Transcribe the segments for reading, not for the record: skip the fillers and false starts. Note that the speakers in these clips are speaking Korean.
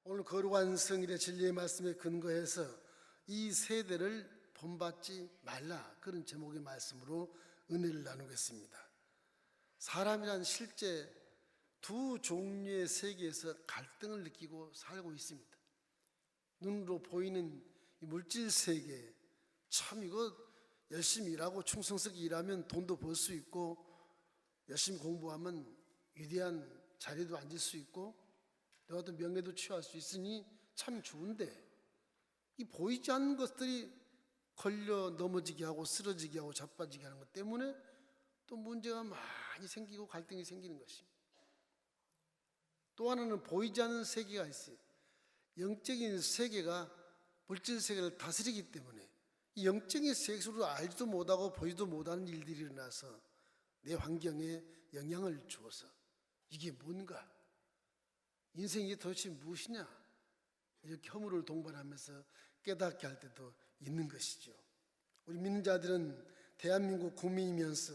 오늘 거룩한 성일의 진리의 말씀에 근거해서 이 세대를 본받지 말라, 그런 제목의 말씀으로 은혜를 나누겠습니다. 사람이란 실제 두 종류의 세계에서 갈등을 느끼고 살고 있습니다. 눈으로 보이는 이 물질 세계, 참 이거 열심히 일하고 충성스럽게 일하면 돈도 벌 수 있고 열심히 공부하면 위대한 자리도 앉을 수 있고 또 어떤 명예도 취할 수 있으니 참 좋은데, 이 보이지 않는 것들이 걸려 넘어지게 하고 쓰러지게 하고 자빠지게 하는 것 때문에 또 문제가 많이 생기고 갈등이 생기는 것입니다. 또 하나는 보이지 않는 세계가 있어요. 영적인 세계가 물질 세계를 다스리기 때문에 이 영적인 세계로 알지도 못하고 보지도 못하는 일들이 일어나서 내 환경에 영향을 주어서 이게 뭔가, 인생이 도대체 무엇이냐, 이렇게 허물을 동반하면서 깨닫게 할 때도 있는 것이죠. 우리 믿는 자들은 대한민국 국민이면서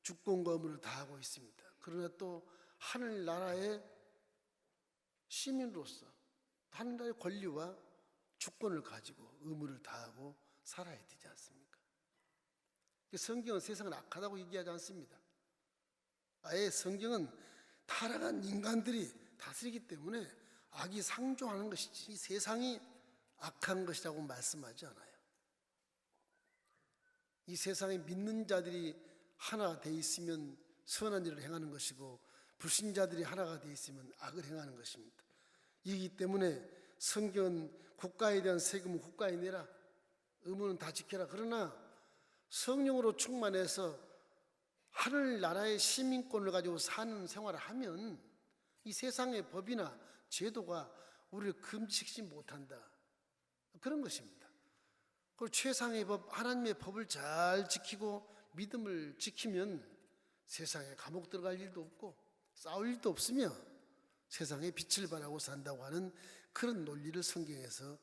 주권과 의무를 다하고 있습니다. 그러나 또 하늘나라의 시민으로서 하늘나라의 권리와 주권을 가지고 의무를 다하고 살아야 되지 않습니까? 성경은 세상을 악하다고 얘기하지 않습니다. 아예 성경은 타락한 인간들이 다스리기 때문에 악이 상종하는 것이지 이 세상이 악한 것이라고 말씀하지 않아요. 이 세상에 믿는 자들이 하나 돼 있으면 선한 일을 행하는 것이고 불신자들이 하나가 돼 있으면 악을 행하는 것입니다. 이기 때문에 성경은 국가에 대한 세금은 국가에 내라, 의무는 다 지켜라. 그러나 성령으로 충만해서 하늘나라의 시민권을 가지고 사는 생활을 하면 이 세상의 법이나 제도가 우리를 금지시키지 못한다, 그런 것입니다. 그리고 최상의 법, 하나님의 법을 잘 지키고 믿음을 지키면 세상에 감옥 들어갈 일도 없고 싸울 일도 없으며 세상에 빛을 발하고 산다고 하는 그런 논리를 성경에서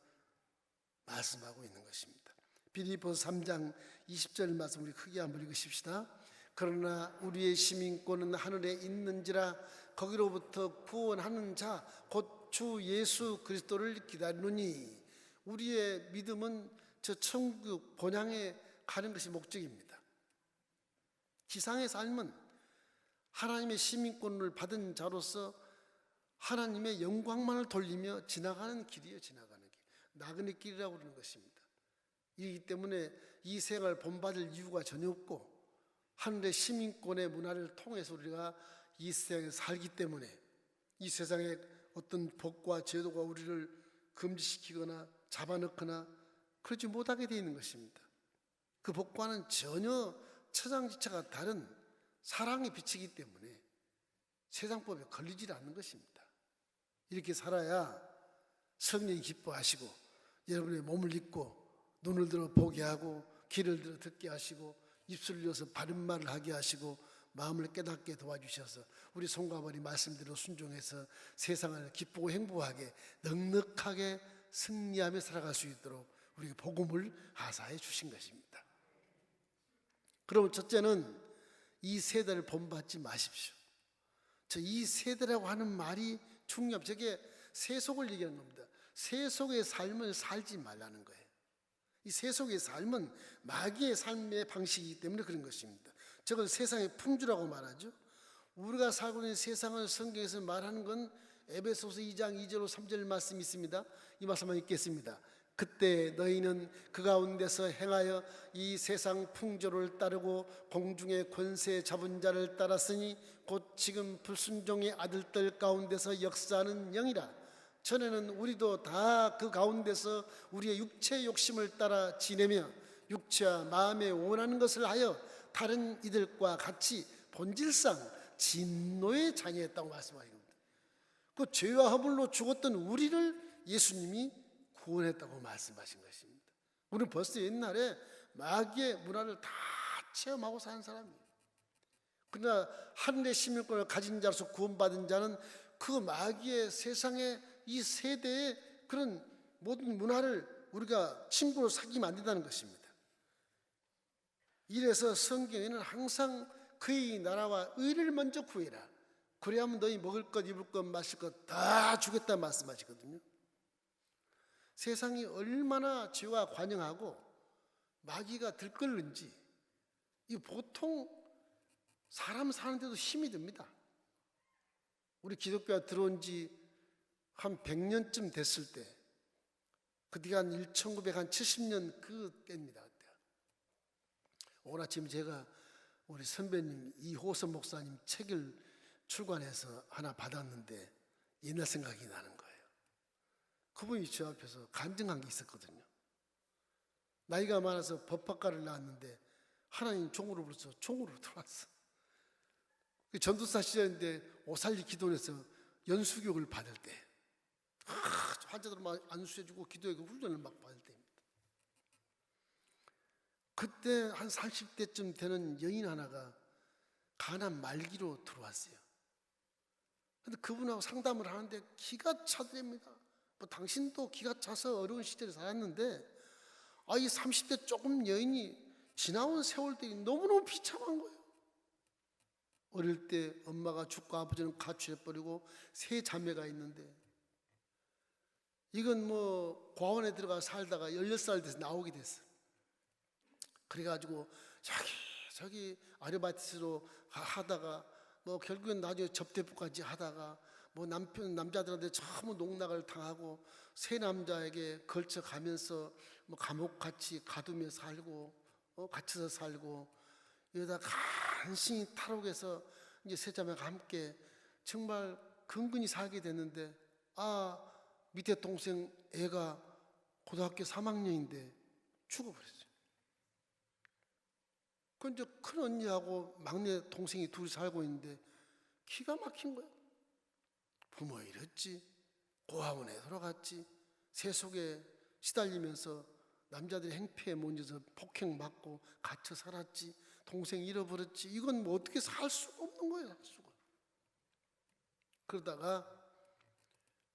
말씀하고 있는 것입니다. 빌립보서 3장 20절 말씀 우리 크게 한번 읽으십시다. 그러나 우리의 시민권은 하늘에 있는지라 거기로부터 구원하는 자 곧 주 예수 그리스도를 기다리노니. 우리의 믿음은 저 천국 본향에 가는 것이 목적입니다. 지상의 삶은 하나님의 시민권을 받은 자로서 하나님의 영광만을 돌리며 지나가는 길이에요. 지나가는 길, 나그네 길이라고 그러는 것입니다. 이기 때문에 이 생을 본받을 이유가 전혀 없고 하늘의 시민권의 문화를 통해서 우리가 이 세상에 살기 때문에 이 세상에 어떤 법과 제도가 우리를 금지시키거나 잡아넣거나 그러지 못하게 되어 있는 것입니다. 그 법과는 전혀 처장지차가 다른 사랑의 빛이기 때문에 세상법에 걸리지 않는 것입니다. 이렇게 살아야 성령이 기뻐하시고 여러분의 몸을 입고 눈을 들어 보게 하고 귀를 들어 듣게 하시고 입술을 열어서 바른 말을 하게 하시고 마음을 깨닫게 도와주셔서 우리 손과 발이 말씀대로 순종해서 세상을 기쁘고 행복하게 넉넉하게 승리하며 살아갈 수 있도록 우리에게 복음을 하사해 주신 것입니다. 그럼 첫째는 이 세대를 본받지 마십시오. 이 세대라고 하는 말이 중요합니다. 저게 세속을 얘기하는 겁니다. 세속의 삶을 살지 말라는 거예요. 이 세속의 삶은 마귀의 삶의 방식이기 때문에 그런 것입니다. 저걸 세상의 풍주라고 말하죠. 우리가 살고 있는 세상을 성경에서 말하는 건 에베소서 2장 2절 3절 말씀이 있습니다. 이 말씀만 읽겠습니다. 그때 너희는 그 가운데서 행하여 이 세상 풍조를 따르고 공중의 권세 잡은 자를 따랐으니 곧 지금 불순종의 아들들 가운데서 역사하는 영이라. 전에는 우리도 다 그 가운데서 우리의 육체의 욕심을 따라 지내며 육체와 마음에 원하는 것을 하여 다른 이들과 같이 본질상 진노의 자녀였다고 말씀하신 겁니다. 그 죄와 허물로 죽었던 우리를 예수님이 구원했다고 말씀하신 것입니다. 우리는 벌써 옛날에 마귀의 문화를 다 체험하고 사는 사람이에요. 그러나 하늘의 시민권을 가진 자로서 구원받은 자는 그 마귀의 세상의 이 세대의 그런 모든 문화를 우리가 친구로 사귀면 안 된다는 것입니다. 이래서 성경에는 항상 그의 나라와 의를 먼저 구해라. 그래야만 너희 먹을 것, 입을 것, 마실 것 다 주겠다 말씀하시거든요. 세상이 얼마나 죄와 관영하고 마귀가 들끓는지 이 보통 사람 사는데도 힘이 듭니다. 우리 기독교가 들어온 지 한 100년쯤 됐을 때, 그때가 한 1970년 그 때입니다. 오늘 아침 제가 우리 선배님 이호선 목사님 책을 출간해서 하나 받았는데 옛날 생각이 나는 거예요. 그분이 저 앞에서 간증한 게 있었거든요. 나이가 많아서 법학과를 나왔는데 하나님 종으로 불러서 종으로 들어왔어. 전도사 시절인데 오살리 기도원에서 연수교육을 받을 때 환자들 막 안수해주고 기도의 그 훈련을 막 받을 때입니다. 그때 한 30대쯤 되는 여인 하나가 가난 말기로 들어왔어요. 근데 그분하고 상담을 하는데 기가 차더랍니다. 뭐 당신도 기가 차서 어려운 시절에 살았는데 이 30대 조금 여인이 지나온 세월들이 너무너무 비참한 거예요. 어릴 때 엄마가 죽고 아버지는 가출해버리고 세 자매가 있는데 이건 뭐 고아원에 들어가 살다가 16살 돼서 나오게 됐어요. 그래가지고 저기 아르바이트로 하다가 뭐 결국엔 나중에 접대부까지 하다가 뭐 남자들한테 전부 농락을 당하고 세 남자에게 걸쳐가면서 뭐 감옥 같이 가두며 살고 갇혀서 살고 이러다 간신히 탈옥해서 이제 세 자매가 함께 정말 근근히 살게 됐는데 밑에 동생 애가 고등학교 3학년인데 죽어버렸어요. 그 이제 큰 언니하고 막내 동생이 둘이 살고 있는데 기가 막힌 거예요. 부모 잃었지, 고아원에 돌아갔지, 세속에 시달리면서 남자들이 행패에 몰려서 폭행받고 갇혀 살았지, 동생 잃어버렸지. 이건 뭐 어떻게 살 수가 없는 거예요, 살 수가. 그러다가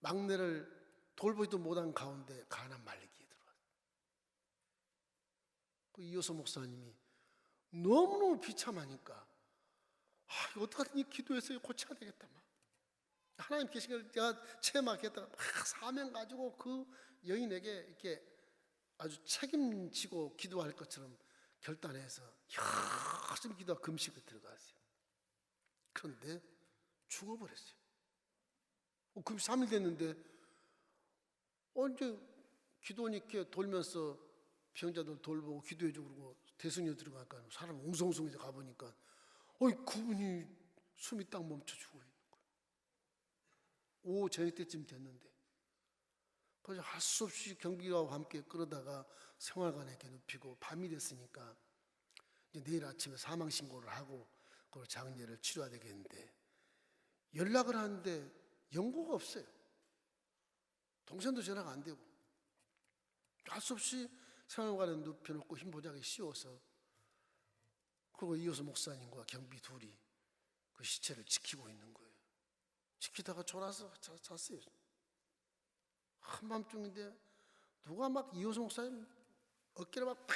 막내를 돌보지도 못한 가운데 가난 말기에 들어왔어요. 그 이호서 목사님이 너무너무 비참하니까 이거 어떡하든지 기도해서 고쳐야 되겠다. 막. 하나님 계신 걸 제가 체험하겠다가 막 사명 가지고 그 여인에게 이렇게 아주 책임지고 기도할 것처럼 결단해서 열심히 기도하고 금식을 들어갔어요. 그런데 죽어버렸어요. 금식 3일 됐는데 언제 기도원 이렇게 돌면서 병자들 돌보고 기도해주고 그러고 대승려 들어가니까 사람 웅성웅성해서 가보니까 그분이 숨이 딱 멈춰 죽어 있는 거예요. 오후 저녁 때쯤 됐는데 그래서 할 수 없이 경비와 함께 끌어다가 생활관에 이렇게 눕히고 밤이 됐으니까 이제 내일 아침에 사망 신고를 하고 그걸 장례를 치러야 되겠는데 연락을 하는데 연고가 없어요. 동생도 전화가 안 되고 할 수 없이 생활관에 눕혀놓고 흰 보자기에 씌워서 그리고 이호서 목사님과 경비 둘이 그 시체를 지키고 있는 거예요. 지키다가 졸아서 잤어요. 한밤중인데 누가 막 이호서 목사님 어깨를 막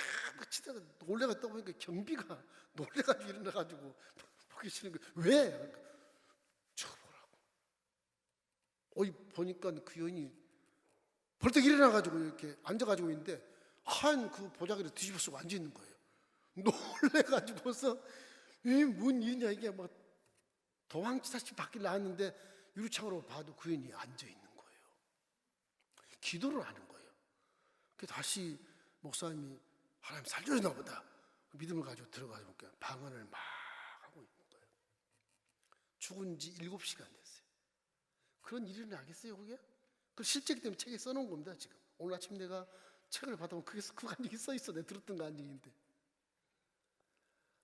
치다가 놀래가 떠보니까 경비가 놀래가지고 일어나가지고 보기 싫은 거예요. 왜? 쳐보라고. 보니까 그 여인이 벌떡 일어나가지고 이렇게 앉아가지고 있는데 하얀 그 보자기를 뒤집어 쓰고 앉아있는 거예요. 놀래가지고서 뭔 일이냐 이게 막 도망치다시피 밖에 나왔는데 유리창으로 봐도 그 여인이 앉아있는 거예요. 기도를 하는 거예요. 그래서 다시 목사님이 하나님 살려주나 보다 믿음을 가지고 들어가서 보니까 방언을 막 하고 있는 거예요. 죽은 지 7시간 됐어요. 그런 일이 나겠어요 그게? 그 실제기 때문에 책에 써놓은 겁니다 지금. 오늘 아침 내가 책을 받아보면 그 간증이 써있어. 내가 들었던 간증인데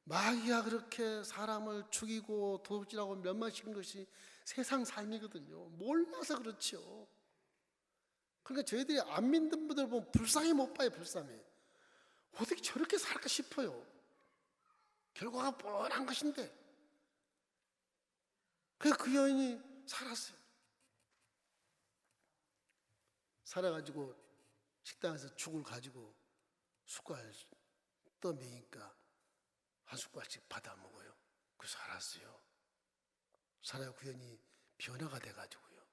마귀가 그렇게 사람을 죽이고 도둑질하고 멸망시킨 것이 세상 삶이거든요. 몰라서 그렇죠. 그러니까 저희들이 안 믿는 분들 보면 불쌍히 못 봐요. 불쌍해. 어떻게 저렇게 살까 싶어요. 결과가 뻔한 것인데 그래서 그 여인이 살았어요. 살아가지고 식당에서 죽을 가지고 숟갈 떠먹이니까 한 숟갈씩 받아 먹어요. 그래서 살았어요. 살아요. 그 여인이 변화가 돼가지고요.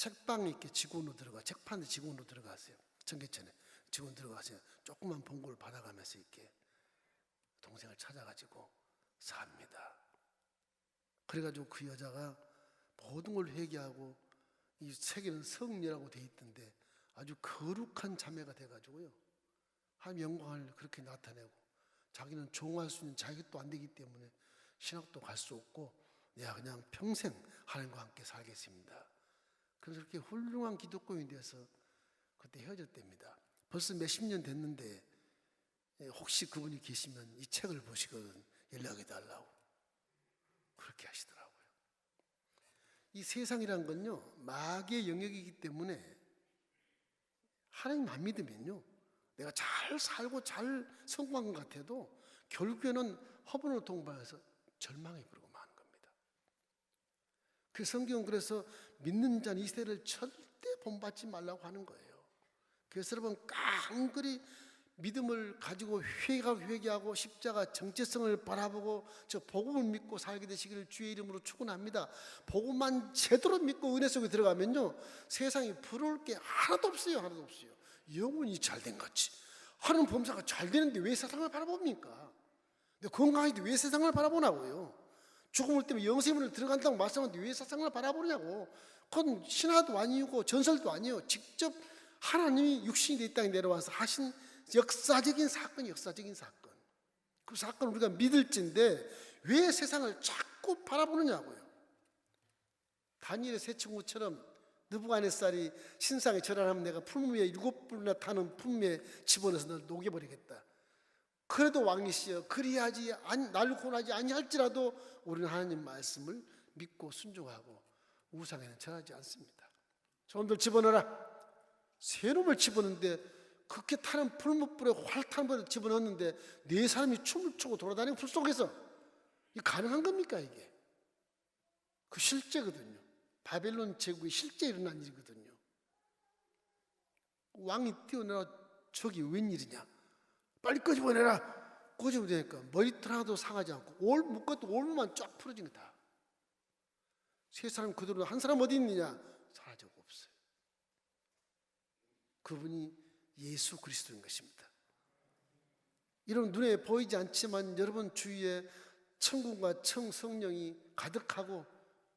책방에 이렇게 직원으로 책판에 직원으로 들어가세요. 청계천에 직원 들어가세요. 조그만 봉고를 받아가면서 이렇게 동생을 찾아가지고 삽니다. 그래가지고 그 여자가 모든 걸 회개하고, 이 책에는 성녀라고 돼 있던데 아주 거룩한 자매가 돼가지고요, 하나님 영광을 그렇게 나타내고, 자기는 종할 수 있는 자격도 안 되기 때문에 신학도 갈 수 없고 내가 그냥 평생 하나님과 함께 살겠습니다. 그래서 그렇게 훌륭한 기독교인이 돼서 그때 헤어졌답니다. 벌써 몇십 년 됐는데 혹시 그분이 계시면 이 책을 보시거든 연락해 달라고 그렇게 하시더라고요. 이 세상이란 건요, 마귀의 영역이기 때문에 하나님 안 믿으면요, 내가 잘 살고 잘 성공한 것 같아도 결국에는 허분으로 동반해서 절망해 버리고 마는 겁니다. 그 성경은 그래서 믿는 자는 이 세대를 절대 본받지 말라고 하는 거예요. 그래서 여러분 깡그리 믿음을 가지고 회개하고 십자가 정체성을 바라보고 저 복음을 믿고 살게 되시기를 주의 이름으로 축원합니다. 복음만 제대로 믿고 은혜 속에 들어가면요, 세상에 부러울 게 하나도 없어요. 하나도 없어요. 영혼이 잘된 같이 하는 범사가 잘 되는데 왜 세상을 바라봅니까? 건강한데 왜 세상을 바라보냐고요. 죽음을 때문에 영생문을 들어간다고 말씀하는데 왜 세상을 바라보냐고. 그건 신화도 아니고 전설도 아니에요. 직접 하나님이 육신이 이 땅에 내려와서 하신 역사적인 사건. 그 사건을 우리가 믿을진데 왜 세상을 자꾸 바라보느냐고요. 다니엘의 세 친구처럼 느부갓네살이 신상에 절하면 내가 풀무에 7불이나 타는 풀무에 집어넣어서 널 녹여버리겠다. 그래도 왕이시여 그리하지 날 고하지 아니할지라도 우리는 하나님 말씀을 믿고 순종하고 우상에는 절하지 않습니다. 저놈들 집어넣어라. 새 놈을 집어넣는데 그렇게 타는 풀무불에 활 타는 불에 집어넣었는데 네 사람이 춤을 추고 돌아다니는 불 속에서 이게 가능한 겁니까? 이게 그 실제거든요. 바벨론 제국이 실제 일어난 일이거든요. 왕이 뛰어내려 저기 웬일이냐, 빨리 끄집어내라. 끄집어내니까 머리털 하나도 상하지 않고 묶었던 올무만 쫙 풀어진 거다. 세 사람 그대로 한 사람 어디 있느냐? 사라지고 없어요. 그분이 예수 그리스도인 것입니다. 여러분 눈에 보이지 않지만 여러분 주위에 천국과 성령이 가득하고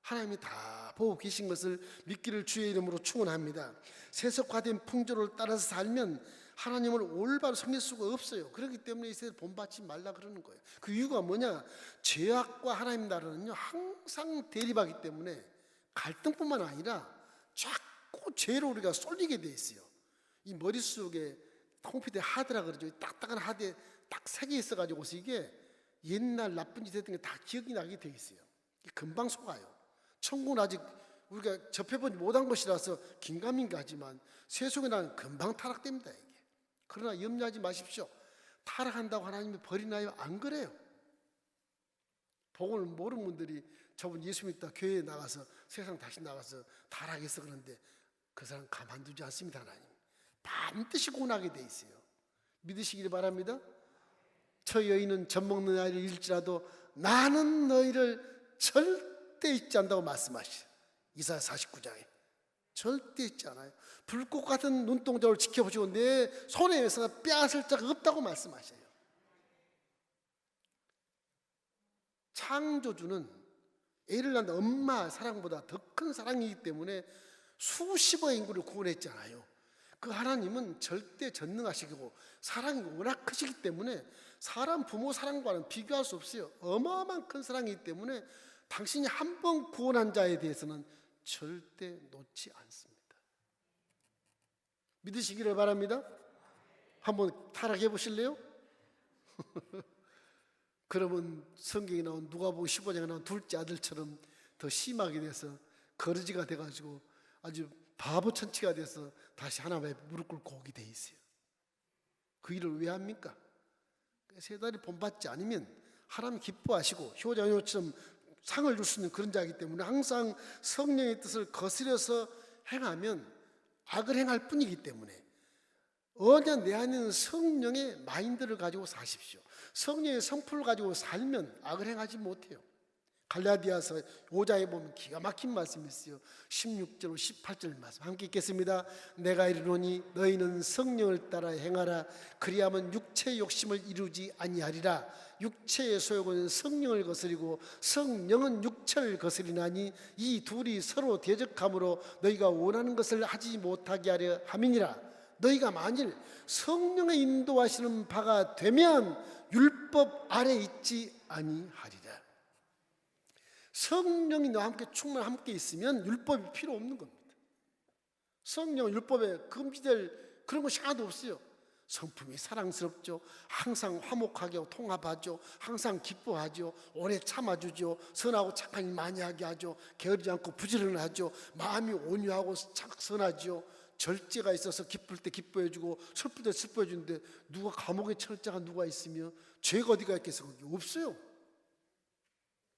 하나님이 다 보고 계신 것을 믿기를 주의 이름으로 축원합니다. 세속화된 풍조를 따라서 살면 하나님을 올바로 섬길 수가 없어요. 그렇기 때문에 이 세대를 본받지 말라 그러는 거예요. 그 이유가 뭐냐? 죄악과 하나님 나라는요 항상 대립하기 때문에 갈등뿐만 아니라 자꾸 죄로 우리가 쏠리게 돼 있어요. 이 머릿속에 컴퓨터에 하드라 그러죠. 딱딱한 하드에 딱 3개 있어가지고 이게 옛날 나쁜 짓 했던 게 다 기억이 나게 돼 있어요. 금방 속아요. 천국은 아직 우리가 접해보지 못한 것이라서 긴가민가하지만 세속에 나는 금방 타락됩니다. 이게. 그러나 염려하지 마십시오. 타락한다고 하나님이 버리나요? 안 그래요. 복음을 모르는 분들이 저분 예수 믿다 교회에 나가서 세상 다시 나가서 타락해서 그런데 그 사람 가만두지 않습니다. 하나님 반드시 구원하게 돼 있어요. 믿으시기를 바랍니다. 저 여인은 젖 먹는 아이를 잃을지라도 나는 너희를 절대 잊지 않는다고 말씀하시죠. 이사야 49장에 절대 잊지 않아요. 불꽃 같은 눈동자를 지켜보시고 내 손에서 빼앗을 자가 없다고 말씀하셔요. 창조주는 애를 낳는 엄마 사랑보다 더 큰 사랑이기 때문에 수십억 인구를 구원했잖아요. 그 하나님은 절대 전능하시고 사랑이 워낙 크시기 때문에 사람 부모 사랑과는 비교할 수 없어요. 어마어마한 큰 사랑이기 때문에 당신이 한 번 구원한 자에 대해서는 절대 놓지 않습니다. 믿으시기를 바랍니다. 한번 타락해 보실래요? 그러면 성경에 나온 누가복음 15장에 나온 둘째 아들처럼 더 심하게 돼서 거르지가 돼가지고 아주 바보 천치가 돼서 다시 하나님의 무릎 꿇고 오게 돼 있어요. 그 일을 왜 합니까? 세 달이 본받지 않으면 하나님 기뻐하시고 효자녀처럼 상을 줄 수 있는 그런 자이기 때문에 항상 성령의 뜻을 거스려서 행하면 악을 행할 뿐이기 때문에 언제나 내 안에 있는 성령의 마인드를 가지고 사십시오. 성령의 성품을 가지고 살면 악을 행하지 못해요. 갈라디아서 5장에 보면 기가 막힌 말씀이 있어요. 16절 18절 말씀 함께 읽겠습니다. 내가 이르노니 너희는 성령을 따라 행하라. 그리하면 육체의 욕심을 이루지 아니하리라. 육체의 소욕은 성령을 거스리고 성령은 육체를 거스리나니 이 둘이 서로 대적함으로 너희가 원하는 것을 하지 못하게 하려 함이니라. 너희가 만일 성령의 인도하시는 바가 되면 율법 아래 있지 아니하리라. 성령이 너와 함께 충만히 함께 있으면 율법이 필요 없는 겁니다. 성령은 율법에 금지될 그런 것이 하나도 없어요. 성품이 사랑스럽죠. 항상 화목하게 하고 통합하죠. 항상 기뻐하죠. 오래 참아주죠. 선하고 착한 일 많이 하게 하죠. 게으르지 않고 부지런하죠. 마음이 온유하고 선하죠. 절제가 있어서 기쁠 때 기뻐해주고 슬플 때 슬퍼해주는데 누가 감옥에 철자가 누가 있으며 죄가 어디가 있겠어? 거기 없어요.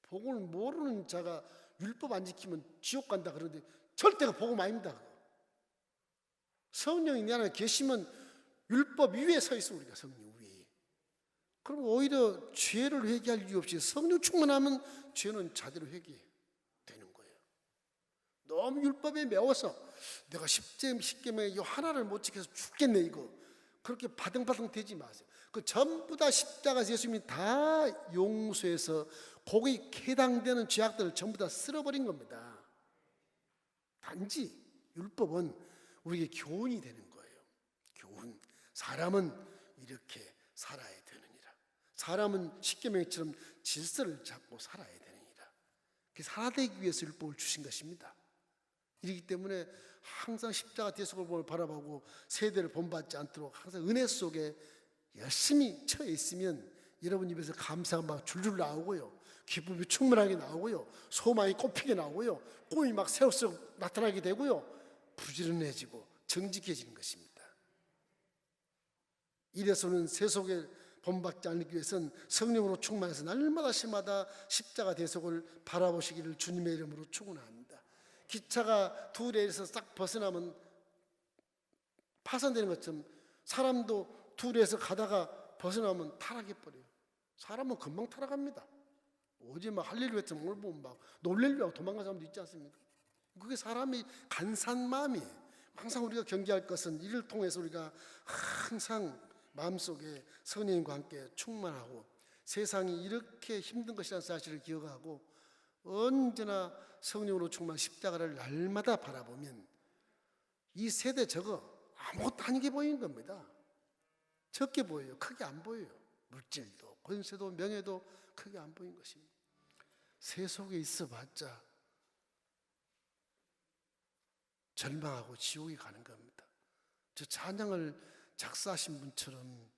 복음을 모르는 자가 율법 안 지키면 지옥 간다 그러는데 절대가 복음 아닙니다. 성령이 내 안에 계시면 율법 위에 서 있어. 우리가 성령 위에. 그럼 오히려 죄를 회개할 이유 없이 성령 충만하면 죄는 자대로 회개되는 거예요. 너무 율법에 매워서 내가 십계명의 이 하나를 못 지켜서 죽겠네 이거 그렇게 바등바등 되지 마세요. 그 전부 다 십자가에서 예수님이 다 용서해서 거기에 해당되는 죄악들을 전부 다 쓸어버린 겁니다. 단지 율법은 우리에게 교훈이 되는 거예요. 교훈. 사람은 이렇게 살아야 되느니라. 사람은 십계명처럼 질서를 잡고 살아야 되느니라. 살아되기 위해서 율법을 주신 것입니다. 이렇기 때문에 항상 십자가 대속을 바라보고 세대를 본받지 않도록 항상 은혜 속에 열심히 처해 있으면 여러분 입에서 감사가 막 줄줄 나오고요. 기쁨이 충만하게 나오고요. 소망이 꽃피게 나오고요. 꿈이 막 새록새록 나타나게 되고요. 부지런해지고 정직해지는 것입니다. 이래서는 세속에 본받지 않기 위해서는 성령으로 충만해서 날마다 시마다 십자가 대속을 바라보시기를 주님의 이름으로 축원합니다. 기차가 두 레일에서 싹 벗어나면 파산되는 것처럼 사람도 두 레일에서 가다가 벗어나면 타락해버려요. 사람은 금방 타락합니다. 어제 막 할렐루야 같은 걸 보면 막 놀래려고 도망간 사람도 있지 않습니까? 그게 사람이 간사한 마음이에요. 항상 우리가 경계할 것은 이를 통해서 우리가 항상 마음속에 성령님과 함께 충만하고 세상이 이렇게 힘든 것이라는 사실을 기억하고 언제나 성령으로 충만 십자가를 날마다 바라보면 이 세대 저거 아무것도 아니게 보이는 겁니다. 적게 보여요. 크게 안 보여요. 물질도 권세도 명예도 크게 안 보이는 것입니다. 세속에 있어봤자 절망하고 지옥에 가는 겁니다. 저 찬양을 작사하신 분처럼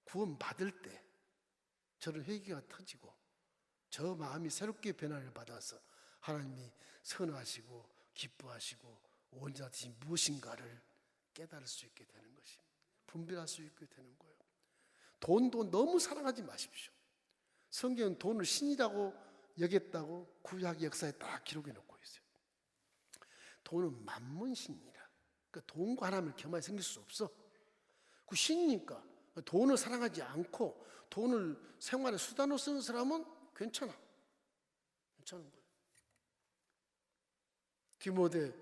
구원 받을 때 저런 회개가 터지고 저 마음이 새롭게 변화를 받아서 하나님이 선하시고 기뻐하시고 온전하시 무엇인가를 깨달을 수 있게 되는 것입니다. 분별할 수 있게 되는 거예요. 돈도 너무 사랑하지 마십시오. 성경은 돈을 신이라고 여겼다고 구약 역사에 딱 기록해 놓고 있어요. 돈은 만문신이라. 그러니까 돈과 하나님을 겸하여 생길 수 없어. 그 신이니까 돈을 사랑하지 않고 돈을 생활의 수단으로 쓰는 사람은 괜찮은 거예요. 디모데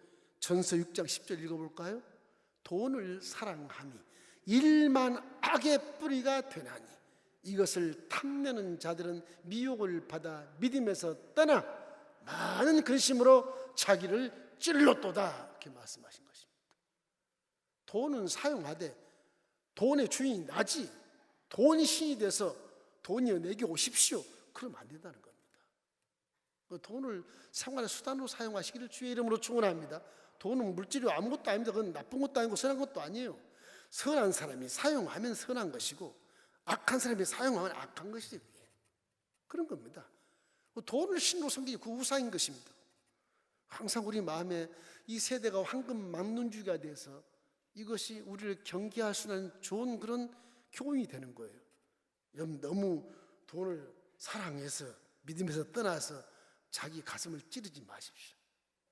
전서 6장 10절 읽어볼까요? 돈을 사랑함이 일만 악의 뿌리가 되나니 이것을 탐내는 자들은 미혹을 받아 믿음에서 떠나 많은 근심으로 자기를 찔렀도다 이렇게 말씀하신 것입니다. 돈은 사용하되 돈의 주인이 나지 돈이 신이 돼서 돈이여 내게 오십시오 그러면 안 된다는 겁니다. 돈을 생활의 수단으로 사용하시기를 주의 이름으로 축원합니다. 돈은 물질이 아무것도 아닙니다. 그건 나쁜 것도 아니고 선한 것도 아니에요. 선한 사람이 사용하면 선한 것이고 악한 사람이 사용하면 악한 것이지 그게. 그런 겁니다. 돈을 신으로 섬기기 그 우상인 것입니다. 항상 우리 마음에 이 세대가 황금 막론주의가 돼서 이것이 우리를 경계할 수 있는 좋은 그런 교훈이 되는 거예요. 너무 돈을 사랑해서 믿음에서 떠나서 자기 가슴을 찌르지 마십시오.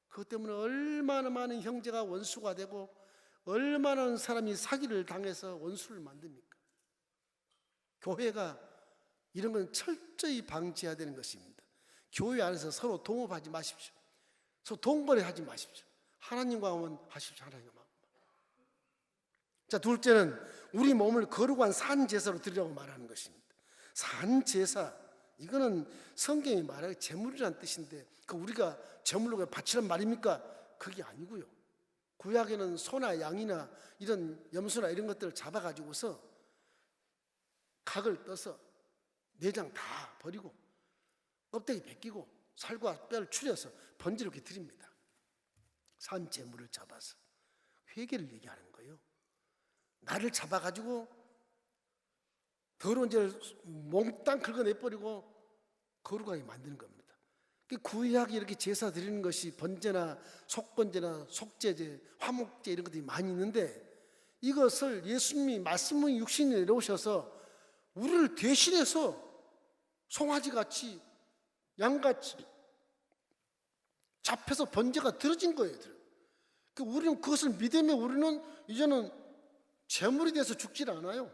그것 때문에 얼마나 많은 형제가 원수가 되고 얼마나 많은 사람이 사기를 당해서 원수를 만듭니까? 교회가 이런 건 철저히 방지해야 되는 것입니다. 교회 안에서 서로 동업하지 마십시오. 서로 동거래하지 마십시오. 하나님과 하면 하십시오. 하나님과. 자, 둘째는 우리 몸을 거룩한 산제사로 드리라고 말하는 것입니다. 산제사, 이거는 성경이 말하는 제물이라는 뜻인데 그 우리가 제물로 바치란 말입니까? 그게 아니고요. 구약에는 소나 양이나 이런 염소나 이런 것들을 잡아가지고서 각을 떠서 내장 다 버리고 껍데기 벗기고 살과 뼈를 추려서 번제로 이렇게 드립니다. 산제물을 잡아서 회개를 얘기하는 거예요. 나를 잡아가지고 더러운 죄를 몽땅 긁어내버리고 거룩하게 만드는 겁니다. 구약이 이렇게 제사 드리는 것이 번제나 속번제나 속제제, 화목제 이런 것들이 많이 있는데 이것을 예수님이 말씀의 육신이 내려오셔서 우리를 대신해서 송아지같이 양같이 잡혀서 번제가 들어진 거예요. 우리는 그것을 믿으면 우리는 이제는 제물이 돼서 죽질 않아요.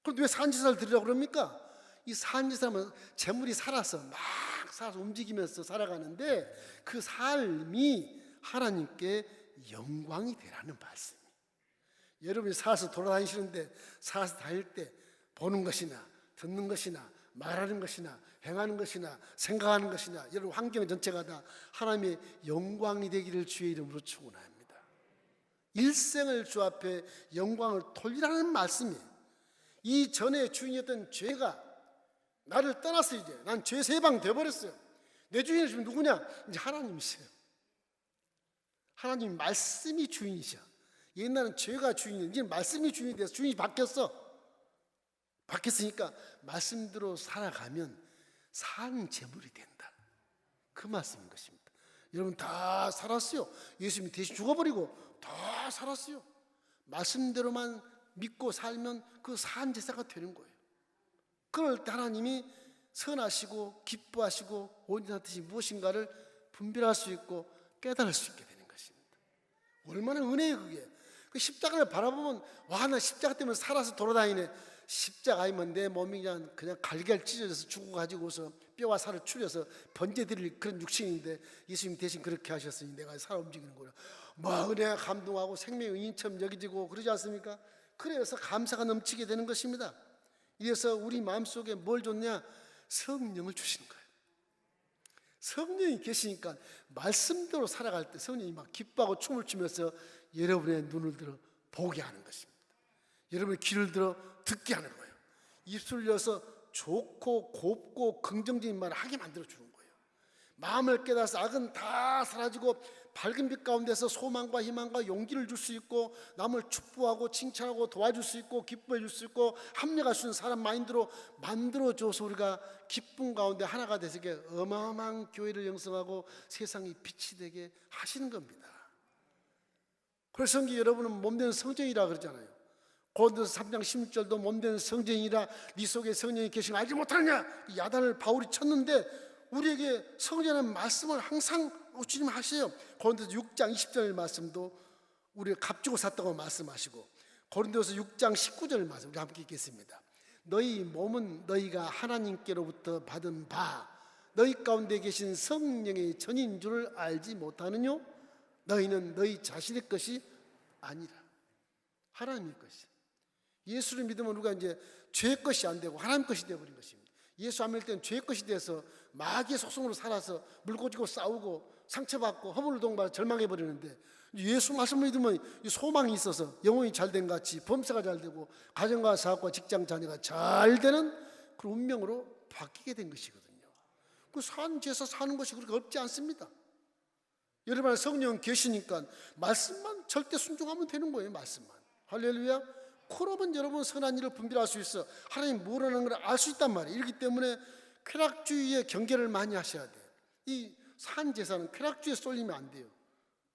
그런데 왜 산제사를 드리라고 그럽니까? 이 산제사는 제물이 살아서 막 살아서 움직이면서 살아가는데 그 삶이 하나님께 영광이 되라는 말씀이에요. 여러분이 살아서 돌아다니시는데 살아서 다닐 때 보는 것이나 듣는 것이나 말하는 것이나 행하는 것이나 생각하는 것이나 여러분 환경 전체가 다 하나님의 영광이 되기를 주의 이름으로 축원합니다. 일생을 주 앞에 영광을 돌리라는 말씀이에요. 이 전에 주인이었던 죄가 나를 떠났어요. 이제 난 죄 세방 되어버렸어요. 내 주인은 지금 누구냐? 이제 하나님이세요. 하나님 말씀이 주인이셔. 옛날은 죄가 주인이었는데 이제 말씀이 주인이 돼서 주인이 바뀌었으니까 말씀대로 살아가면 산 제물이 된다. 그 말씀인 것입니다. 여러분 다 살았어요. 예수님이 대신 죽어버리고 다 살았어요. 말씀대로만 믿고 살면 그 산 제사가 되는 거예요. 그럴 때 하나님이 선하시고 기뻐하시고 온전한 뜻이 무엇인가를 분별할 수 있고 깨달을 수 있게 되는 것입니다. 얼마나 은혜예요 그게. 그 십자가를 바라보면 와, 나 십자가 때문에 살아서 돌아다니네. 십자가 아니면 내 몸이 그냥 갈갈 찢어져서 죽어가지고서 뼈와 살을 추려서 번제드릴 그런 육신인데 예수님 대신 그렇게 하셨으니 내가 살아 움직이는 거라. 뭐 은혜가 감동하고 생명의 의인처럼 여겨지고 그러지 않습니까? 그래서 감사가 넘치게 되는 것입니다. 이래서 우리 마음속에 뭘 줬냐? 성령을 주시는 거예요. 성령이 계시니까 말씀대로 살아갈 때 성령이 막 기뻐하고 춤을 추면서 여러분의 눈을 들어 보게 하는 것입니다. 여러분의 귀를 들어 듣게 하는 거예요. 입술을 열어서 좋고 곱고 긍정적인 말을 하게 만들어주는 거예요. 마음을 깨달아서 악은 다 사라지고 밝은 빛 가운데서 소망과 희망과 용기를 줄 수 있고 남을 축복하고 칭찬하고 도와줄 수 있고 기뻐해 줄 수 있고 합력할 수 있는 사람 마인드로 만들어줘서 우리가 기쁨 가운데 하나가 돼서 어마어마한 교회를 형성하고 세상이 빛이 되게 하시는 겁니다. 그래서 성경 여러분은 몸된 성전이라 그러잖아요. 고린도서 3장 16절도 몸된 성전이라 네 속에 성령이 계시면 알지 못하느냐. 야단을 바울이 쳤는데 우리에게 성전의 말씀을 항상 주님 하세요. 고린도서 6장 20절 말씀도 우리가 값주고 샀다고 말씀하시고 고린도서 6장 19절 말씀 우리 함께 읽겠습니다. 너희 몸은 너희가 하나님께로부터 받은 바 너희 가운데 계신 성령의 전인 줄을 알지 못하느뇨? 너희는 너희 자신의 것이 아니라 하나님의 것이. 예수를 믿으면 우리가 이제 죄의 것이 안 되고 하나님 것이 되어버린 것입니다. 예수 안 믿을 때는 죄의 것이 돼서 마귀의 속성으로 살아서 물고지고 싸우고 상처받고 허물을 동받아 절망해버리는데 예수 말씀을 믿으면 소망이 있어서 영혼이 잘된 같이 범사가 잘 되고 가정과 사업과 직장 자녀가 잘 되는 그런 운명으로 바뀌게 된 것이거든요. 그 산지에서 사는 것이 그렇게 어렵지 않습니다. 여러분 안에 성령 계시니까 말씀만 절대 순종하면 되는 거예요. 말씀만. 할렐루야. 그러면 여러분 선한 일을 분별할 수 있어. 하나님 뭐라는 걸 알 수 있단 말이에요. 이렇기 때문에 쾌락주의의 경계를 많이 하셔야 돼요. 이 산제사는 쾌락주의에 쏠리면 안 돼요.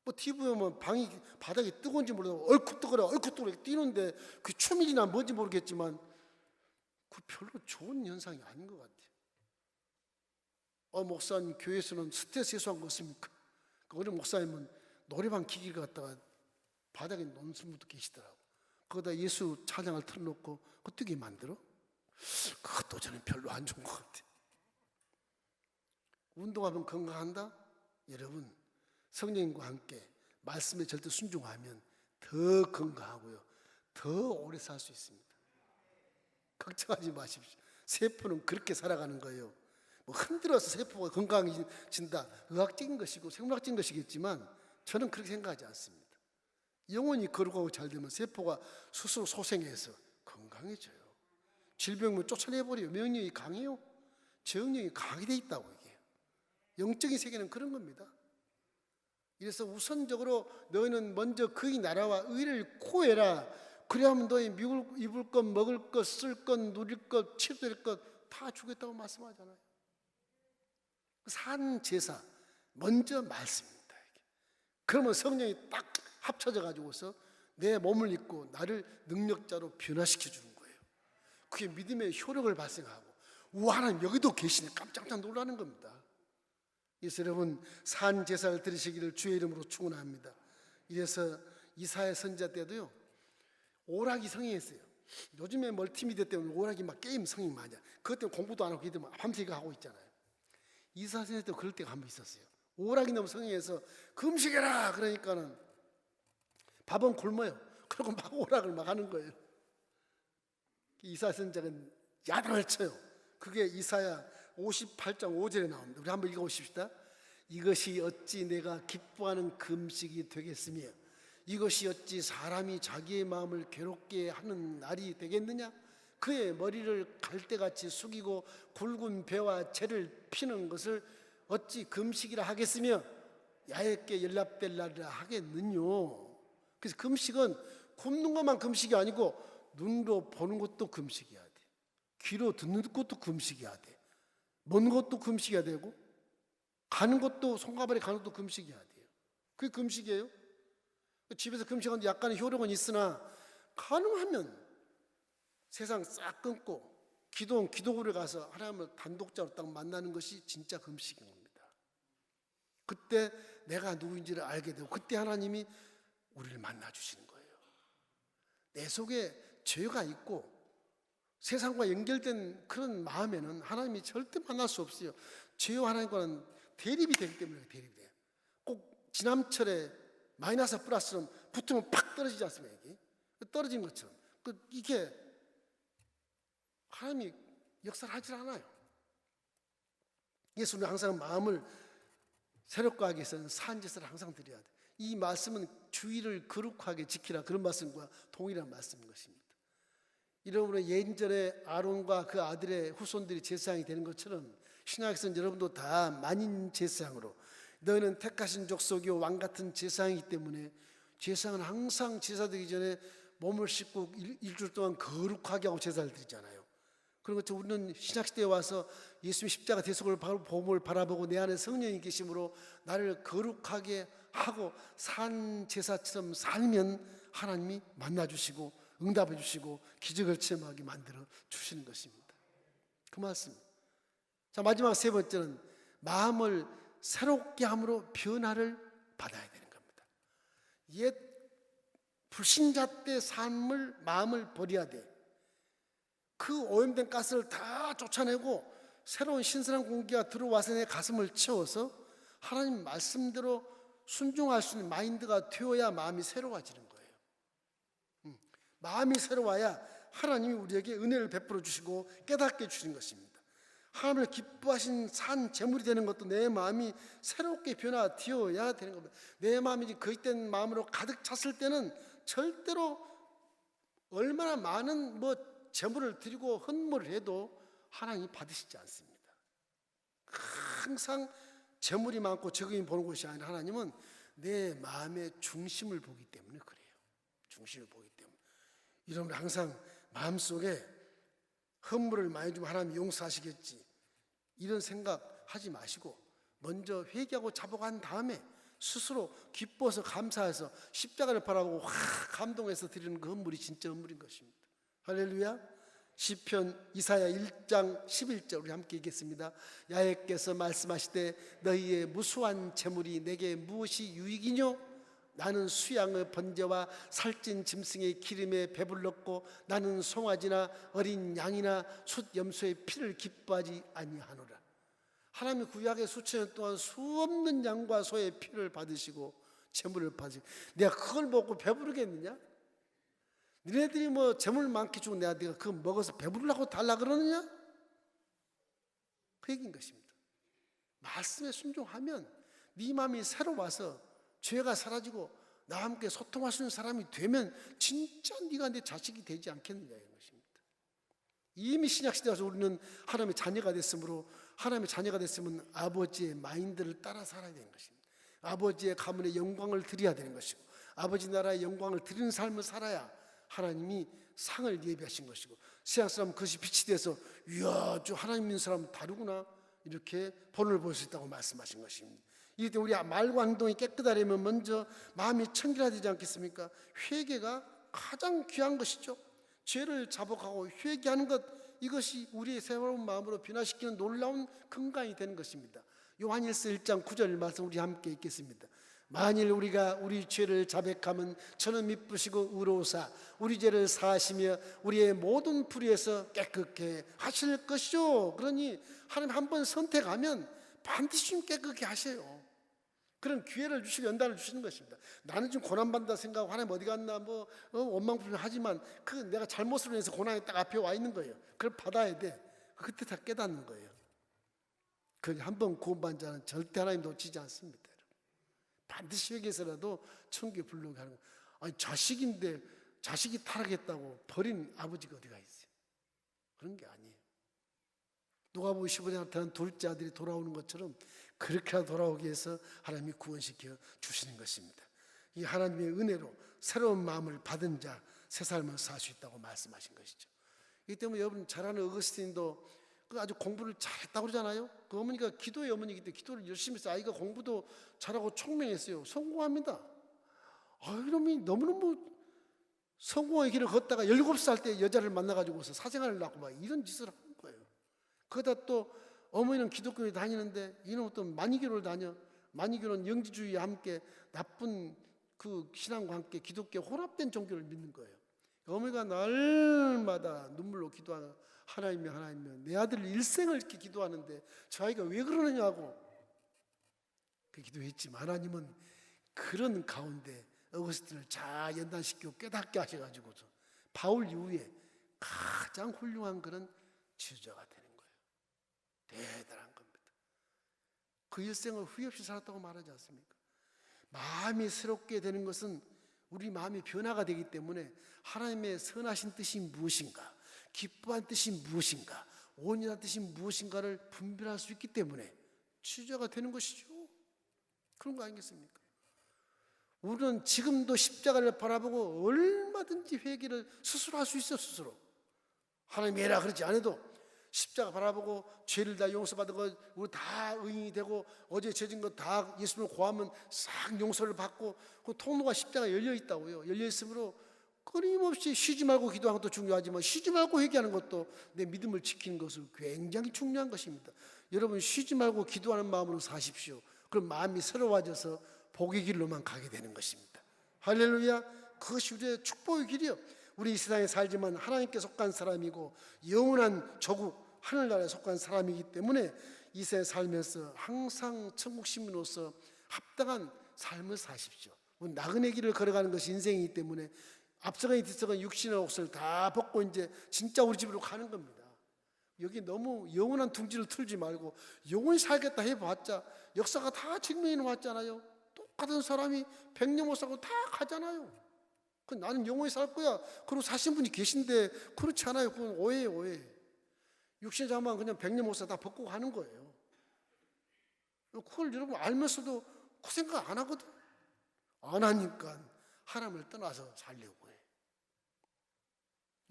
뭐 TV 보면 방이 바닥이 뜨거운지 모르고 얼큰뜨거려 뛰는데 그 초밀이나 뭔지 모르겠지만 그 별로 좋은 현상이 아닌 것 같아요. 목사님 교회에서는 스트레스 해소한 거 없습니까? 어느 목사님은 노래방 기기를 갖다가 바닥에 놓는 분도 계시더라고. 거기다 예수 찬양을 틀어놓고 어떻게 만들어? 그것도 저는 별로 안 좋은 것 같아요. 운동하면 건강한다? 여러분, 성령님과 함께 말씀에 절대 순종하면 더 건강하고요, 더 오래 살 수 있습니다. 걱정하지 마십시오. 세포는 그렇게 살아가는 거예요. 뭐 흔들어서 세포가 건강해진다, 의학적인 것이고 생물학적인 것이겠지만 저는 그렇게 생각하지 않습니다. 영혼이 거룩하고 잘 되면 세포가 스스로 소생해서 건강해져요. 질병을 쫓아내버려요. 면역력이 강해요. 저항력이 강하게 돼 있다고. 이게 영적인 세계는 그런 겁니다. 그래서 우선적으로 너희는 먼저 그의 나라와 의를 구해라. 그래야만 너희 입을 것, 먹을 것, 쓸 것, 누릴 것, 치료될 것 다 주겠다고 말씀하잖아요. 산 제사 먼저 말씀입니다. 그러면 성령이 딱 합쳐져 가지고서 내 몸을 입고 나를 능력자로 변화시켜 주는 거예요. 그게 믿음의 효력을 발생하고, 우와, 하나님 여기도 계시네, 깜짝깜짝 놀라는 겁니다. 그래서 여러분, 산 제사를 드리시기를 주의 이름으로 축원합니다. 이래서 이사야 선지자 때도요, 오락이 성행했어요. 요즘에 멀티미디어 때문에 오락이 막 게임 성행 많이 해요. 그것 때문에 공부도 안 하고 이들 밤새 하고 있잖아요. 이사야 선지자 때 그럴 때가 한 번 있었어요. 오락이 너무 성행해서 금식해라 그러니까는 밥은 굶어요. 그리고 막 오락을 막 하는 거예요. 이사야 선지자는 야단을 쳐요. 그게 이사야 58장 5절에 나옵니다. 우리 한번 읽어보십시다. 이것이 어찌 내가 기뻐하는 금식이 되겠으며 이것이 어찌 사람이 자기의 마음을 괴롭게 하는 날이 되겠느냐. 그의 머리를 갈대같이 숙이고 굵은 배와 재를 피는 것을 어찌 금식이라 하겠으며 야훼게 연락될 날이라 하겠느뇨. 그래서 금식은 굶는 것만 금식이 아니고 눈으로 보는 것도 금식이어야 돼. 귀로 듣는 것도 금식이어야 돼. 먼 것도 금식해야 되고, 가는 것도, 손가발에 가는 것도 금식해야 돼요. 그게 금식이에요. 집에서 금식하는데 약간의 효력은 있으나 가능하면 세상 싹 끊고 기도원에 가서 하나님을 단독자로 딱 만나는 것이 진짜 금식인 겁니다. 그때 내가 누구인지를 알게 되고, 그때 하나님이 우리를 만나주시는 거예요. 내 속에 죄가 있고 세상과 연결된 그런 마음에는 하나님이 절대 만날 수 없어요. 죄와 하나님과는 대립이 되기 때문에 대립이 돼요. 꼭 지남철에 마이너스 플러스처럼 붙으면 팍 떨어지지 않습니까? 이게? 떨어진 것처럼. 이게 하나님이 역사를 하질 않아요. 예수는 항상 마음을 새롭게 하기 위해서는 산제사를 항상 드려야 돼. 이 말씀은 주의를 거룩하게 지키라, 그런 말씀과 동일한 말씀인 것입니다. 여러분은 예전에 아론과 그 아들의 후손들이 제사장이 되는 것처럼 신약에서는 여러분도 다 만인 제사장으로, 너희는 택하신 족속이요 왕같은 제사장이기 때문에 제사장은 항상 제사드리기 전에 몸을 씻고 일주일 동안 거룩하게 하고 제사를 드리잖아요. 그런 것처럼 우리는 신약시대에 와서 예수님 십자가 대속을 보험을 바라보고 내 안에 성령이 계심으로 나를 거룩하게 하고 산 제사처럼 살면 하나님이 만나주시고 응답해 주시고 기적을 체험하게 만들어 주시는 것입니다. 그 말씀. 자, 마지막 세 번째는 마음을 새롭게 함으로 변화를 받아야 되는 겁니다. 옛 불신자 때 삶을, 마음을 버려야 돼. 그 오염된 가스를 다 쫓아내고 새로운 신선한 공기가 들어와서 내 가슴을 채워서 하나님 말씀대로 순종할 수 있는 마인드가 되어야 마음이 새로워지는 거예요. 마음이 새로워야 하나님이 우리에게 은혜를 베풀어 주시고 깨닫게 해주시는 것입니다. 하나님을 기뻐하신 산 제물이 되는 것도 내 마음이 새롭게 변화되어야 되는 겁니다. 내 마음이 거짓된 마음으로 가득 찼을 때는 절대로 얼마나 많은 제물을 드리고 헌물을 해도 하나님이 받으시지 않습니다. 항상 제물이 많고 적응이 보는 것이 아니라 하나님은 내 마음의 중심을 보기 때문에 그래요. 중심을 보기 때문에. 여러분 항상 마음속에 헌물을 많이 주면 하나님이 용서하시겠지, 이런 생각 하지 마시고 먼저 회개하고 자복한 다음에 스스로 기뻐서 감사해서 십자가를 바라보고 감동해서 드리는 그 헌물이 진짜 헌물인 것입니다. 할렐루야. 시편 이사야 1장 11절 우리 함께 읽겠습니다. 야훼께서 말씀하시되 너희의 무수한 재물이 내게 무엇이 유익이뇨? 나는 수양의 번제와 살찐 짐승의 기름에 배불렀고 나는 송아지나 어린 양이나 숫 염소의 피를 기뻐하지 아니하노라. 하나님의 구약의 수천 년 동안 수없는 양과 소의 피를 받으시고 재물을 받으시고 내가 그걸 먹고 배부르겠느냐? 너네들이 뭐 재물 많게 주고 내가 그거 먹어서 배부르려고 달라 그러느냐? 그 얘기인 것입니다. 말씀에 순종하면 네 마음이 새로 와서 죄가 사라지고 나와 함께 소통할 수 있는 사람이 되면 진짜 네가 내 자식이 되지 않겠느냐 이런 것입니다. 이미 신약시대에 와서 우리는 하나님의 자녀가 됐으므로 하나님의 자녀가 됐으면 아버지의 마인드를 따라 살아야 되는 것입니다. 아버지의 가문의 영광을 드려야 되는 것이고 아버지 나라의 영광을 드리는 삶을 살아야 하나님이 상을 예비하신 것이고 세상 사람 그것이 빛이 돼서 이야 저 하나님 믿는 사람 다르구나 이렇게 본을 볼 수 있다고 말씀하신 것입니다. 이때 우리 말과 행동이 깨끗하려면 먼저 마음이 청결해야 되지 않겠습니까? 회개가 가장 귀한 것이죠. 죄를 자복하고 회개하는 것 이것이 우리의 새로운 마음으로 변화시키는 놀라운 근간이 되는 것입니다. 요한일서 1장 9절 말씀 우리 함께 읽겠습니다. 만일 우리가 우리 죄를 자백하면 저는 미쁘시고 의로우사 우리 죄를 사하시며 우리의 모든 불의에서 깨끗게 하실 것이죠. 그러니 하나님 한 번 선택하면 반드시 깨끗게 하셔요. 그런 기회를 주시고 연단을 주시는 것입니다. 나는 지금 고난받는다 생각하고 하나님 어디 갔나 뭐 원망불평하지만 그 내가 잘못으로 인해서 고난이 딱 앞에 와 있는 거예요. 그걸 받아야 돼. 그때 다 깨닫는 거예요. 그 한 번 구원받은 자는 절대 하나님 놓치지 않습니다. 반드시 회개해서라도 천국에 불러오게 하는 거예요. 아니 자식인데 자식이 타락했다고 버린 아버지가 어디가 있어요? 그런 게 아니에요. 누가복음 15장 나타난 둘째 아들이 돌아오는 것처럼 그렇게 돌아오기 위해서 하나님이 구원시켜 주시는 것입니다. 이 하나님의 은혜로 새로운 마음을 받은 자 새 삶을 살 수 있다고 말씀하신 것이죠. 이 때문에 여러분 잘 아는 어거스틴도 아주 공부를 잘했다고 그러잖아요. 그 어머니가 기도의 어머니이기 때문에 기도를 열심히 해서 아이가 공부도 잘하고 총명했어요. 성공합니다. 이놈이 너무너무 성공의 길을 걷다가 17살 때 여자를 만나가지고서 사생활을 낳고 막 이런 짓을 하는 거예요. 그러다 또 어머니는 기독교에 다니는데 이놈은 또 만이교를 다녀. 만이교는 영지주의와 함께 나쁜 그 신앙과 함께 기독교 혼합된 종교를 믿는 거예요. 어머니가 날마다 눈물로 기도하는 하나님이여 내 아들 일생을 이렇게 기도하는데 저 아이가 왜 그러느냐고 그 기도했지만 하나님은 그런 가운데 어거스틴을 잘 연단시키고 깨닫게 하셔가지고서 바울 이후에 가장 훌륭한 그런 지도자가 되는 거예요. 대단한 겁니다. 그 일생을 후회 없이 살았다고 말하지 않습니까? 마음이 새롭게 되는 것은 우리 마음이 변화가 되기 때문에 하나님의 선하신 뜻이 무엇인가, 기뻐한 뜻이 무엇인가, 온전한 뜻이 무엇인가를 분별할 수 있기 때문에 지도자가 되는 것이죠. 그런 거 아니겠습니까? 우리는 지금도 십자가를 바라보고 얼마든지 회개를 스스로 할 수 있어요. 스스로 하나님 해라 그러지 않아도 십자가 바라보고 죄를 다 용서받은 거 우리 다 의인이 되고 어제 죄진 거 다 예수님을 구하면 싹 용서를 받고 그 통로가 십자가 열려 있다고요. 열려 있으므로 끊임없이 쉬지 말고 기도하는 것도 중요하지만 쉬지 말고 회개하는 것도 내 믿음을 지키는 것은 굉장히 중요한 것입니다. 여러분 쉬지 말고 기도하는 마음으로 사십시오. 그럼 마음이 새로워져서 복의 길로만 가게 되는 것입니다. 할렐루야. 그것이 우리의 축복의 길이요. 우리 이 세상에 살지만 하나님께 속한 사람이고 영원한 조국 하늘나라에 속한 사람이기 때문에 이 세상에 살면서 항상 천국 시민으로서 합당한 삶을 사십시오. 나그네 길을 걸어가는 것이 인생이기 때문에 앞서가니 뒤서가니 육신의 옷을 다 벗고 이제 진짜 우리 집으로 가는 겁니다. 여기 너무 영원한 둥지를 틀지 말고 영원히 살겠다 해봤자 역사가 다 증명해 놓았잖아요. 똑같은 사람이 100년 못 살고 다 가잖아요. 나는 영원히 살 거야. 그리고 사신 분이 계신데 그렇지 않아요. 그건 오해예요, 오해. 육신의 자만 그냥 100년 못 살다 벗고 가는 거예요. 그걸 여러분 알면서도 그 생각 안 하거든. 안 하니까 하나님을 떠나서 살려고 해.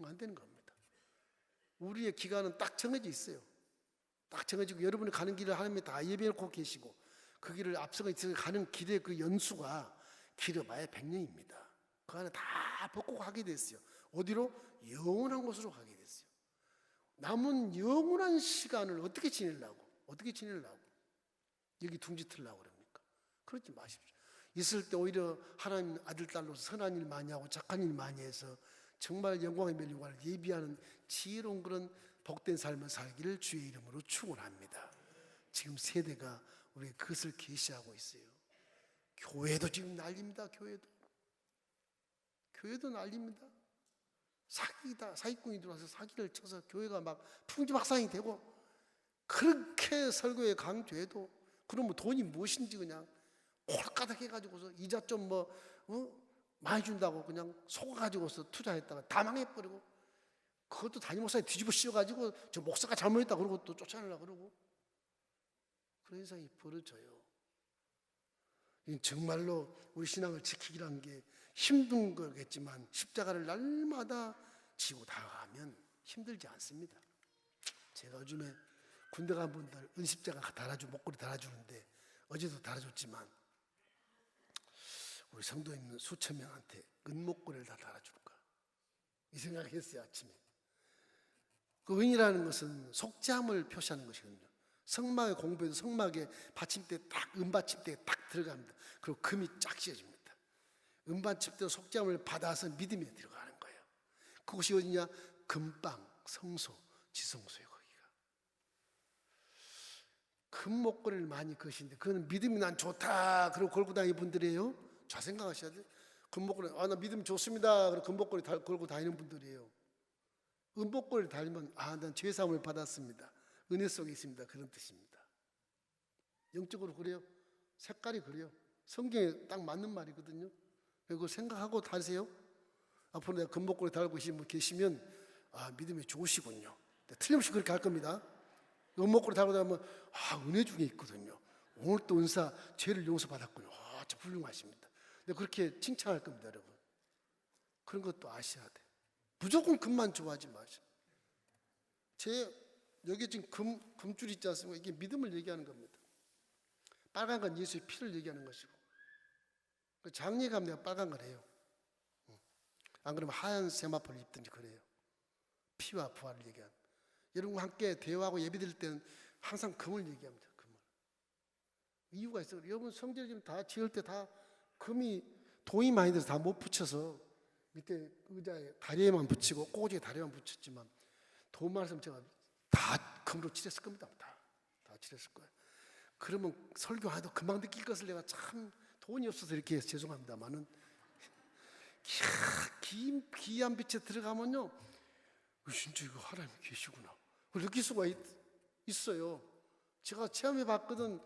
안 되는 겁니다. 우리의 기간은 딱 정해져 있어요. 딱 정해지고 여러분이 가는 길을 하나님이 다 예비해놓고 계시고 그 길을 앞서가 가는 길의 그 연수가 길어봐야 100년입니다. 그 안에 다 벗고 가게 됐어요. 어디로? 영원한 곳으로 가게 됐어요. 남은 영원한 시간을 어떻게 지내려고? 여기 둥지 틀려고 그럽니까? 그러지 마십시오. 있을 때 오히려 하나님 아들 딸로서 선한 일 많이 하고 착한 일 많이 해서 정말 영광의 멸류관을 예비하는 지혜로운 그런 복된 삶을 살기를 주의 이름으로 축원합니다. 지금 세대가 우리 그것을 계시하고 있어요. 교회도 지금 난립니다. 교회도 난립니다. 사기꾼이 들어와서 사기를 쳐서 교회가 막 풍지박산이 되고, 그렇게 설교에 강조해도 그러면 돈이 무엇인지 그냥 홀가닥 해가지고서 이자 좀 많이 준다고 그냥 속아가지고서 투자했다가 다 망해버리고, 그것도 담임 목사에 뒤집어 씌워가지고 저 목사가 잘못했다 그러고 또 쫓아내려고 그러고, 그런 현상이 벌어져요. 정말로 우리 신앙을 지키기란 게 힘든 거겠지만 십자가를 날마다 지고 다가가면 힘들지 않습니다. 제가 요즘에 군대 간 분들 은십자가 목걸이 달아주는데, 어제도 달아줬지만 우리 성도에 있는 수천 명한테 은목걸이를 다 달아줄까, 이 생각을 했어요. 아침에. 그 은이라는 것은 속죄함을 표시하는 것이거든요. 성막의 공부에도 성막에 받침대 딱, 은받침대에 딱 들어갑니다. 그리고 금이 쫙 씌워집니다. 은받침대로 속죄함을 받아서 믿음에 들어가는 거예요. 그곳이 어디냐? 금방, 성소, 지성소예요. 거기가 금 목걸이를 많이 거시는데, 그거는 믿음이 난 좋다 그러고 걸고 다니는 분들이에요. 잘 생각하셔야 돼요. 금 목걸이, 나 믿음 좋습니다 그리고 금 목걸이 걸고 다니는 분들이에요. 은목걸이를 달면 난 죄사함을 받았습니다, 은혜 속에 있습니다, 그런 뜻입니다. 영적으로 그래요. 색깔이 그래요. 성경에 딱 맞는 말이거든요. 그리고 생각하고 다니세요. 앞으로 내가 금목걸이 달고 계시면 믿음이 좋으시군요. 틀림없이 그렇게 할 겁니다. 은목걸이 달고 다니면 은혜 중에 있거든요. 오늘 또 은사 죄를 용서받았군요. 참 훌륭하십니다. 근데 그렇게 칭찬할 겁니다, 여러분. 그런 것도 아셔야 돼. 무조건 금만 좋아하지 마시고. 여기 지금 금줄 있지 않습니까? 이게 믿음을 얘기하는 겁니다. 빨간 건 예수의 피를 얘기하는 것이고, 장례 가면 내가 빨간 걸 해요. 안 그러면 하얀 세마포를 입든지 그래요. 피와 부활을 얘기하는. 여러분과 함께 대화하고 예배드릴 때는 항상 금을 얘기합니다. 금을. 이유가 있어요. 여러분 성전에 지금 다 지을 때 다 금이 돈이 많이 들어서 다 못 붙여서 밑에 의자에 다리에만 붙이고 꼬지에 다리에만 붙였지만, 돈 많았으면 제가 다 금으로 칠했을 겁니다. 다 칠했을 거예요. 그러면 설교하도 금방 느낄 것을 내가 참 돈이 없어서 이렇게 해서 죄송합니다만은, 귀한 빛에 들어가면요, 진짜 이거 하나님이 계시구나 그걸 느낄 수가 있어요. 제가 체험해 봤거든.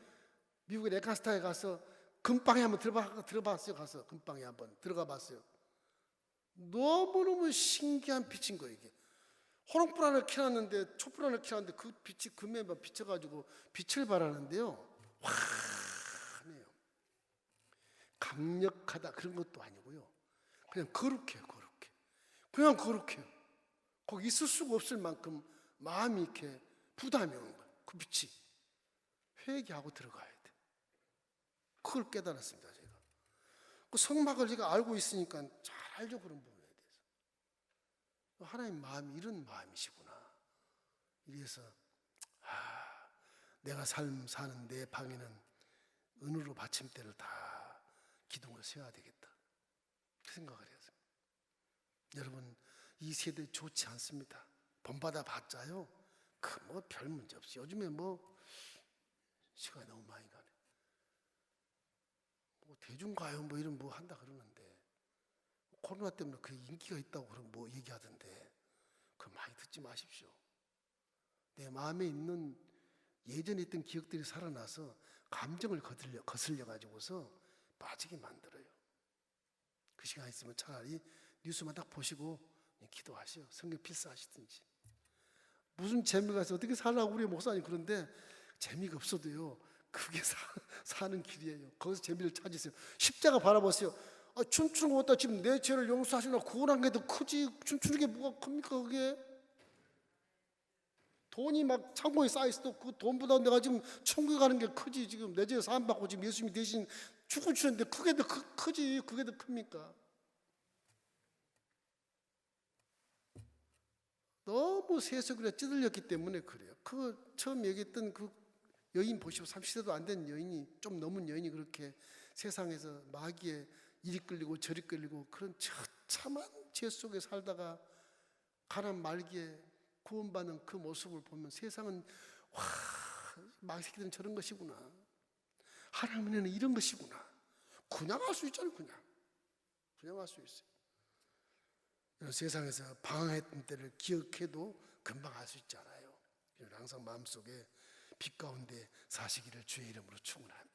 미국의 레카스타에 가서 금방에 한번 들어봤어요. 가서 금방에 한번 들어가 봤어요. 너무너무 신기한 빛인 거예요. 이게 호롱불 하나를 켜놨는데, 촛불 하나를 켜놨는데 그 빛이 금에 비쳐가지고 빛을 발하는데요, 환해요. 강력하다 그런 것도 아니고요, 그냥 거룩해요. 그냥 거룩해요. 거기 있을 수가 없을 만큼 마음이 이렇게 부담이 오는 거예요. 그 빛이 회개하고 들어가야 돼. 그걸 깨달았습니다. 제가 그 성막을 제가 알고 있으니까 잘 알죠, 그런 부분에 대해서. 하나님 마음이 이런 마음이시구나. 이래서 내가 삶 사는 내 방에는 은으로 받침대를 다 기둥을 세워야 되겠다, 그 생각을 했습니다. 여러분, 이 세대 좋지 않습니다. 본받아 봤자요, 별 문제 없어요. 요즘에 시간이 너무 많이 가네. 대중가요 이런 한다 그러는데, 코로나 때문에 그 인기가 있다고 그런 얘기하던데, 그거 많이 듣지 마십시오. 내 마음에 있는 예전에 있던 기억들이 살아나서 감정을 거슬려 가지고서 빠지게 만들어요. 그 시간 있으면 차라리 뉴스만 딱 보시고 기도하시오. 성경 필사하시든지. 무슨 재미가 있어, 어떻게 살라고 우리 목사님 그런데, 재미가 없어도요, 그게 사는 길이에요. 거기서 재미를 찾으세요. 십자가 바라보세요. 춤추는 것보다 지금 내 죄를 용서하시나 구원한 게 더 크지. 춤추는 게 뭐가 큽니까 그게? 돈이 막 창고에 쌓여있어도 그 돈보다 내가 지금 천국에 가는 게 크지. 지금 내 죄 사함받고 지금 예수님이 대신 죽을 주는데 그게 더 크지. 그게 더 큽니까? 너무 세속으로 찌들렸기 때문에 그래요. 그 처음 얘기했던 그 여인 보시고 30세도 안 된 여인이, 좀 넘은 여인이 그렇게 세상에서 마귀에 이리 끌리고 저리 끌리고 그런 처참한 죄 속에 살다가 가난 말기에 구원받는 그 모습을 보면 세상은 마귀새끼들은 저런 것이구나. 하나님은 이런 것이구나. 그냥 할 수 있잖아요. 그냥 할 수 있어요. 세상에서 방황했던 때를 기억해도 금방 알 수 있잖아요. 항상 마음속에 빛 가운데 사시기를 주의 이름으로 축원합니다.